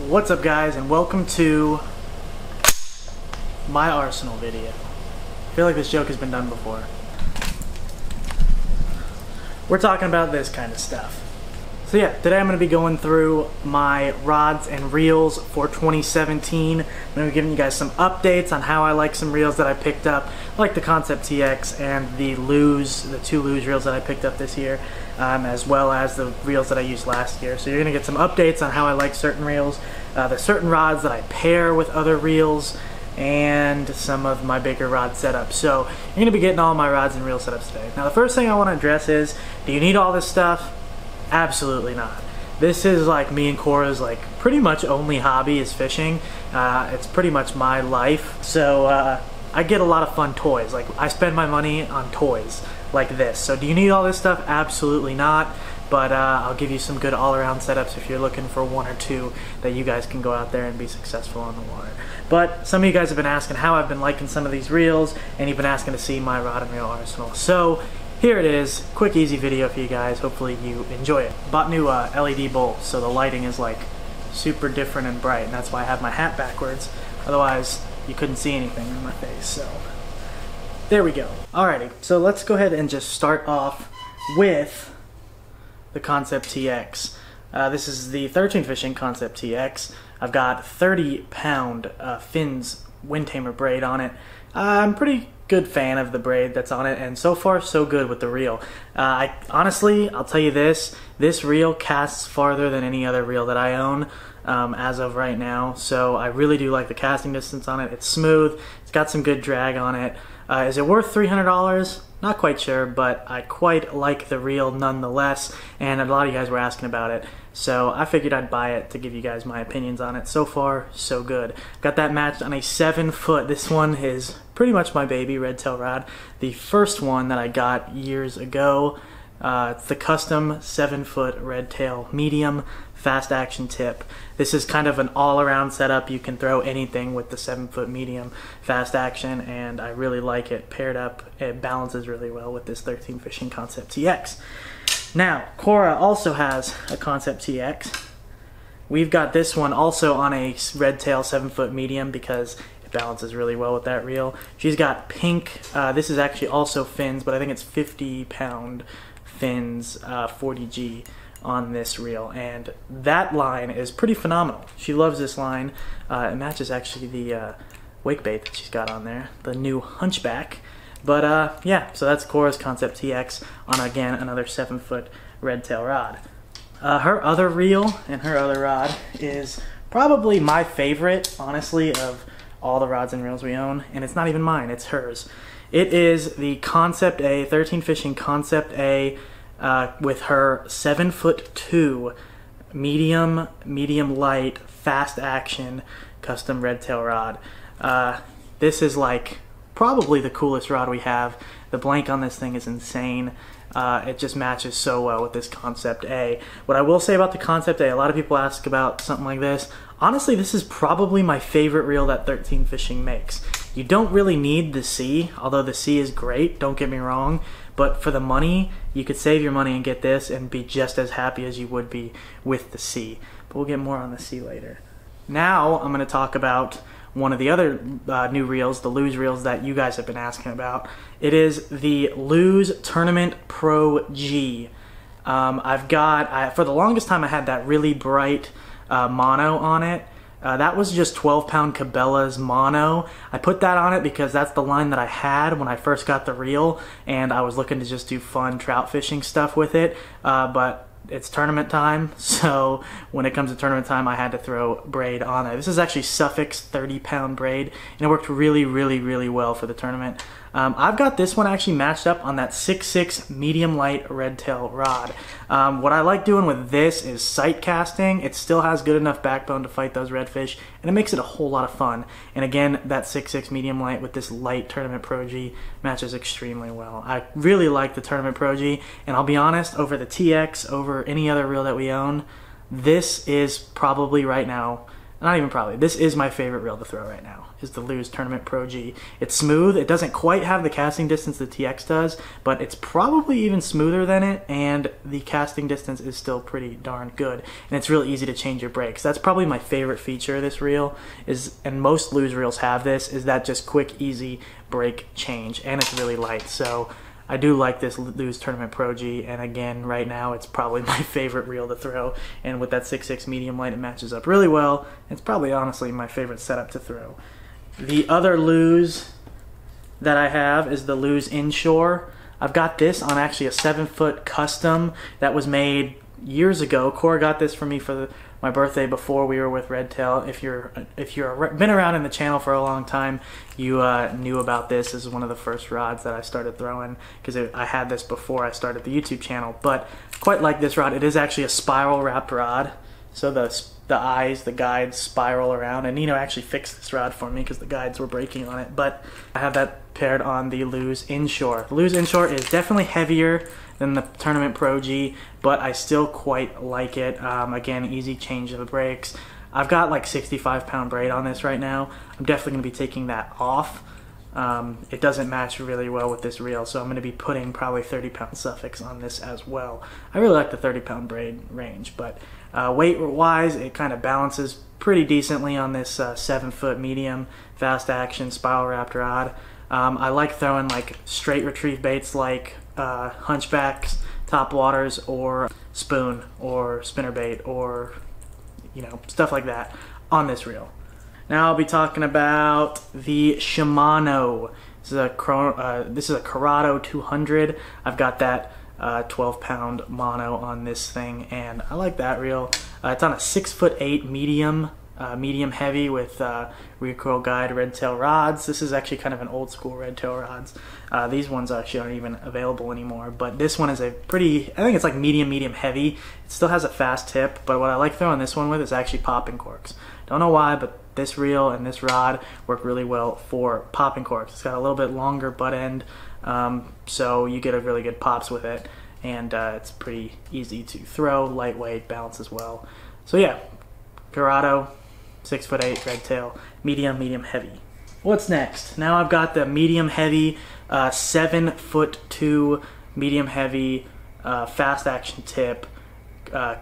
What's up guys, and welcome to my arsenal video. I feel like this joke has been done before. We're talking about this kind of stuff. So yeah, today I'm going to be going through my rods and reels for 2017. I'm going to be giving you guys some updates on how I like some reels that I picked up, like the Concept TX and the two Lose reels that I picked up this year, as well as the reels that I used last year. So you're going to get some updates on how I like certain reels, the certain rods that I pair with other reels, and some of my bigger rod setups. So you're going to be getting all my rods and reel setups today. Now the first thing I want to address is, do you need all this stuff? Absolutely not. This is like me and Cora's like pretty much only hobby is fishing. It's pretty much my life. So I get a lot of fun toys. Like I spend my money on toys like this. So do you need all this stuff? Absolutely not. But I'll give you some good all-around setups if you're looking for one or two that you guys can go out there and be successful on the water. But some of you guys have been asking how I've been liking some of these reels, and you've been asking to see my rod and reel arsenal. So here it is, quick easy video for you guys. Hopefully you enjoy it. Bought new LED bulbs, so the lighting is like super different and bright, and that's why I have my hat backwards. Otherwise you couldn't see anything in my face. So there we go. Alrighty, so let's go ahead and just start off with the Concept TX. This is the 13 fishing Concept TX. I've got 30-pound fins wind tamer braid on it. I'm pretty good fan of the braid that's on it, and so far so good with the reel. Honestly, I'll tell you this reel casts farther than any other reel that I own as of right now, so I really do like the casting distance on it. It's smooth, it's got some good drag on it. Is it worth $300? Not quite sure, but I quite like the reel nonetheless, and a lot of you guys were asking about it, so I figured I'd buy it to give you guys my opinions on it. So far, so good. Got that matched on a 7-foot. This one is pretty much my baby, Redtail rod. The first one that I got years ago. It's the custom 7-foot Redtail medium fast action tip. This is kind of an all-around setup. You can throw anything with the 7-foot medium fast action, and I really like it paired up. It balances really well with this 13 fishing Concept TX. Now, Cora also has a Concept TX. We've got this one also on a Redtail 7-foot medium because it balances really well with that reel. She's got pink, this is actually also fins, but I think it's 50-pound fins, 40G on this reel, and that line is pretty phenomenal. She loves this line. It matches actually the wake bait that she's got on there, the new Hunchback. But yeah, so that's Cora's Concept TX on, again, another 7-foot Redtail rod. Her other reel and her other rod is probably my favorite, honestly, of all the rods and reels we own, and it's not even mine, it's hers. It is the Concept A, 13 fishing Concept A, with her 7'2" medium light fast action custom Redtail rod. This is like probably the coolest rod we have. The blank on this thing is insane. It just matches so well with this Concept A. What I will say about the Concept A, a lot of people ask about something like this. Honestly, this is probably my favorite reel that 13 fishing makes. You don't really need the C, although the C is great, don't get me wrong, but for the money, you could save your money and get this and be just as happy as you would be with the C. But we'll get more on the C later. Now I'm going to talk about one of the other new reels, the Lose reels that you guys have been asking about. It is the Lose Tournament Pro G. For the longest time I had that really bright mono on it. That was just 12-pound Cabela's mono. I put that on it because that's the line that I had when I first got the reel, and I was looking to just do fun trout fishing stuff with it, but it's tournament time, so when it comes to tournament time, I had to throw braid on it. This is actually Suffolk's 30-pound braid, and it worked really, really, really well for the tournament. I've got this one actually matched up on that 6'6" medium light Redtail rod. What I like doing with this is sight casting. It still has good enough backbone to fight those redfish, and it makes it a whole lot of fun. And again, that 6'6" medium light with this light Tournament Pro G matches extremely well. I really like the Tournament Pro G, and I'll be honest, over the TX, over any other reel that we own, this is probably right now not even probably, this is my favorite reel to throw right now, is the Lew's Tournament Pro G. It's smooth. It doesn't quite have the casting distance the TX does, but it's probably even smoother than it, and the casting distance is still pretty darn good. And it's really easy to change your brakes. That's probably my favorite feature of this reel, is, and most Lew's reels have this, is that just quick, easy brake change, and it's really light. So I do like this Lew's Tournament Pro G, and again, right now, it's probably my favorite reel to throw, and with that 6.6 medium light, it matches up really well. It's probably, honestly, my favorite setup to throw. The other Lew's that I have is the Lew's Inshore. I've got this on actually a 7-foot custom that was made years ago. Cora got this for me for my birthday before we were with Redtail. If you're been around in the channel for a long time, you knew about this. This is one of the first rods that I started throwing, because I had this before I started the YouTube channel. But quite like this rod. It is actually a spiral wrapped rod, so the eyes, the guides spiral around, and Nino actually fixed this rod for me because the guides were breaking on it. But I have that paired on the Lew's Inshore. The Lew's Inshore is definitely heavier than the Tournament Pro G, but I still quite like it. Again, easy change of the brakes. I've got like 65-pound braid on this right now. I'm definitely going to be taking that off. It doesn't match really well with this reel, so I'm going to be putting probably 30-pound suffix on this as well. I really like the 30-pound braid range, but weight-wise, it kind of balances pretty decently on this 7-foot medium fast action spiral wrapped rod. I like throwing like straight retrieve baits like hunchbacks, top waters, or spoon or spinnerbait, or stuff like that on this reel. Now I'll be talking about the Shimano. This is a Corrado 200. I've got that 12-pound mono on this thing, and I like that reel. It's on a 6'8" medium. Medium heavy with recoil guide Redtail rods. This is actually kind of an old school Redtail rods. These ones actually aren't even available anymore, but this one is a pretty, I think it's like medium heavy. It still has a fast tip, but what I like throwing this one with is actually popping corks. Don't know why, but this reel and this rod work really well for popping corks. It's got a little bit longer butt end, so you get a really good pops with it, and it's pretty easy to throw, lightweight, balances well. So yeah, Corrado, 6'8", Redtail, medium heavy. What's next? Now I've got the medium heavy, 7'2", medium heavy, fast action tip,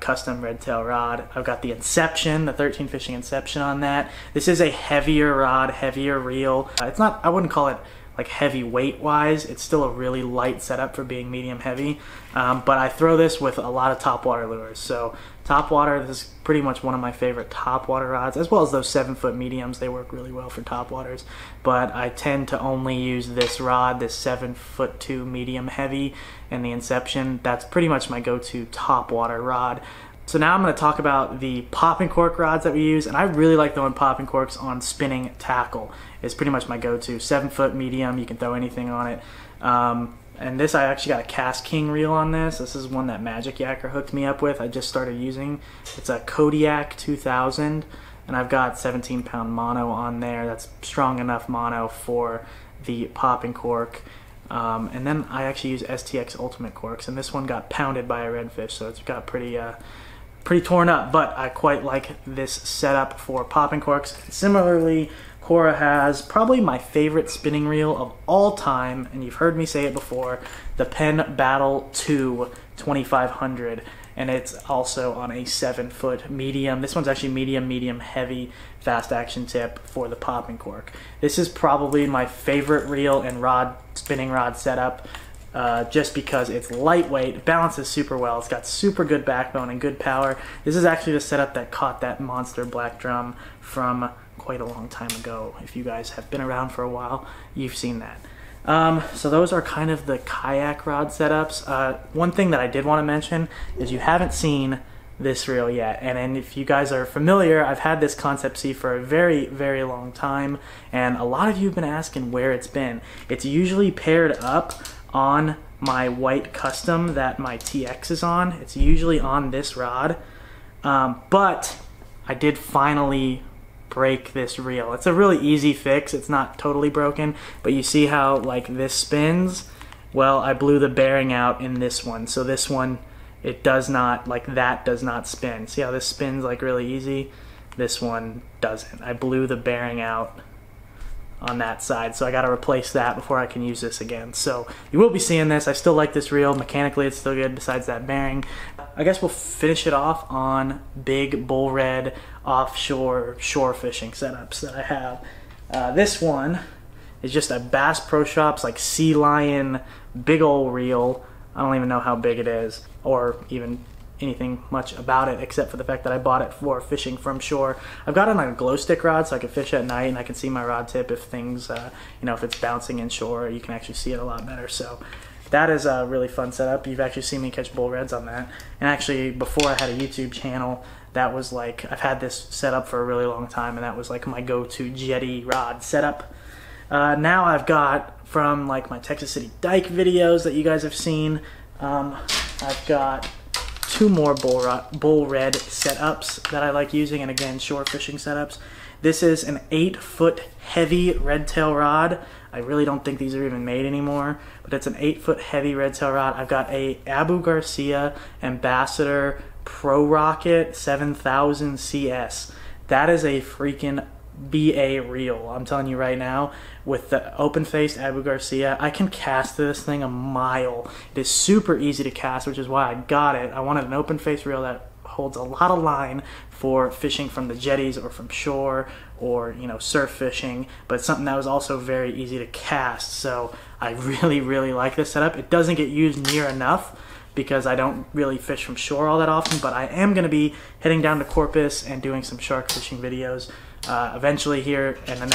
custom Redtail rod. I've got the Inception, the 13 Fishing Inception on that. This is a heavier rod, heavier reel. It's not, I wouldn't call it like heavy weight wise. It's still a really light setup for being medium heavy, but I throw this with a lot of topwater lures. So topwater, this is pretty much one of my favorite topwater rods, as well as those 7-foot mediums. They work really well for topwaters, but I tend to only use this rod, this 7'2" medium heavy, and the Inception. That's pretty much my go-to topwater rod. So now I'm going to talk about the popping cork rods that we use, and I really like throwing popping corks on spinning tackle. It's pretty much my go-to. 7-foot medium, you can throw anything on it. And this, I actually got a Cast King reel on this. This is one that Magic Yacker hooked me up with. I just started using. It's a Kodiak 2000, and I've got 17-pound mono on there. That's strong enough mono for the popping cork. And then I actually use STX Ultimate corks, and this one got pounded by a redfish, so it's got pretty torn up, but I quite like this setup for popping corks. Similarly, Cora has probably my favorite spinning reel of all time, and you've heard me say it before, the Penn Battle 2 2500, and it's also on a 7-foot medium. This one's actually medium heavy fast action tip for the popping cork. This is probably my favorite reel and spinning rod setup, just because it's lightweight, it balances super well, it's got super good backbone and good power. This is actually the setup that caught that monster black drum from quite a long time ago. If you guys have been around for a while, you've seen that. So those are kind of the kayak rod setups. One thing that I did want to mention is you haven't seen this reel yet, and if you guys are familiar, I've had this Concept C for a very long time, and a lot of you have been asking where it's been. It's usually paired up on my white custom that my TX is on. It's usually on this rod, but I did finally break this reel. It's a really easy fix. It's not totally broken, but you see how like this spins? Well, I blew the bearing out in this one, so this one, it does not, like that does not spin. See how this spins like really easy? This one doesn't. I blew the bearing out on that side, so I got to replace that before I can use this again. So you will be seeing this. I still like this reel. Mechanically it's still good besides that bearing. I guess we'll finish it off on big bull red offshore shore fishing setups that I have. This one is just a Bass Pro Shops like Sea Lion big old reel. I don't even know how big it is or even anything much about it except for the fact that I bought it for fishing from shore. I've got it on a glow stick rod so I can fish at night and I can see my rod tip if things, you know, if it's bouncing inshore, you can actually see it a lot better. So that is a really fun setup. You've actually seen me catch bull reds on that. And actually before I had a YouTube channel, that was like, I've had this set up for a really long time and that was like my go-to jetty rod setup. Now I've got from like my Texas City Dike videos that you guys have seen, I've got 2 more bull red setups that I like using, and again, shore fishing setups. This is an 8-foot heavy redtail rod. I really don't think these are even made anymore, but it's an 8-foot heavy redtail rod. I've got a Abu Garcia Ambassador Pro Rocket 7000 CS. That is a freaking BA reel. I'm telling you right now, with the open-faced Abu Garcia, I can cast this thing a mile. It is super easy to cast, which is why I got it. I wanted an open-faced reel that holds a lot of line for fishing from the jetties or from shore or, you know, surf fishing, but it's something that was also very easy to cast. So I really like this setup. It doesn't get used near enough because I don't really fish from shore all that often, but I am going to be heading down to Corpus and doing some shark fishing videos eventually here in the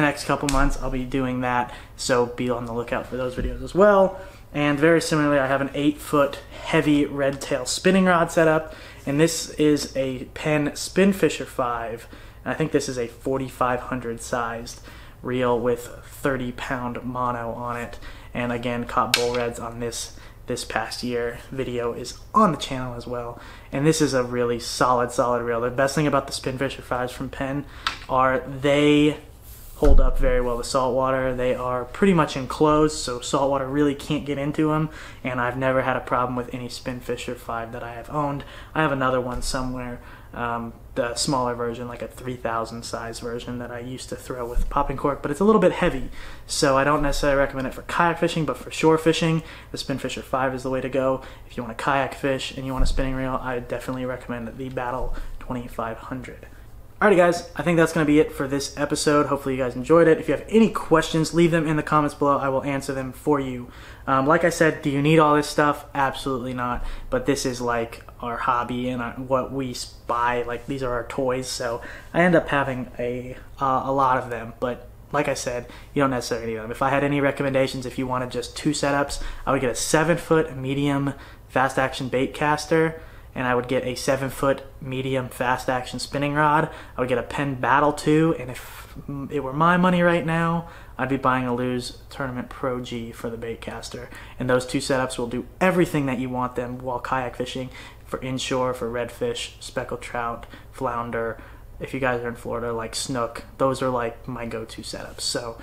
next couple months. I'll be doing that, so be on the lookout for those videos as well. And very similarly, I have an 8-foot heavy redtail spinning rod setup, and this is a Penn Spinfisher 5, and I think this is a 4500 sized reel with 30-pound mono on it. And again, caught bull reds on this past year. Video is on the channel as well. And this is a really solid reel. The best thing about the Spinfisher 5s from Penn are they hold up very well with saltwater. They are pretty much enclosed, so saltwater really can't get into them, and I've never had a problem with any Spinfisher 5 that I have owned. I have another one somewhere, the smaller version, like a 3000 size version that I used to throw with popping cork, but it's a little bit heavy, so I don't necessarily recommend it for kayak fishing, but for shore fishing, the Spinfisher 5 is the way to go. If you want to kayak fish and you want a spinning reel, I definitely recommend the Battle 2500. Alrighty guys, I think that's going to be it for this episode. Hopefully you guys enjoyed it. If you have any questions, leave them in the comments below. I will answer them for you. Like I said, do you need all this stuff? Absolutely not. But this is like our hobby and what we buy. Like, these are our toys, so I end up having a lot of them. But like I said, you don't necessarily need them. If I had any recommendations, if you wanted just 2 setups, I would get a 7-foot medium fast action bait caster, and I would get a 7-foot medium fast action spinning rod. I would get a Penn Battle 2, and if it were my money right now, I'd be buying a Lew's Tournament Pro G for the bait caster. And those 2 setups will do everything that you want them while kayak fishing, for inshore, for redfish, speckled trout, flounder. If you guys are in Florida, like snook, those are like my go-to setups. So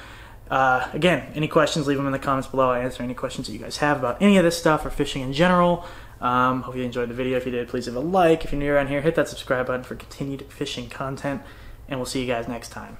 again, any questions, leave them in the comments below. I answer any questions that you guys have about any of this stuff or fishing in general. Hope you enjoyed the video. If you did, please leave a like. If you're new around here, hit that subscribe button for continued fishing content, and we'll see you guys next time.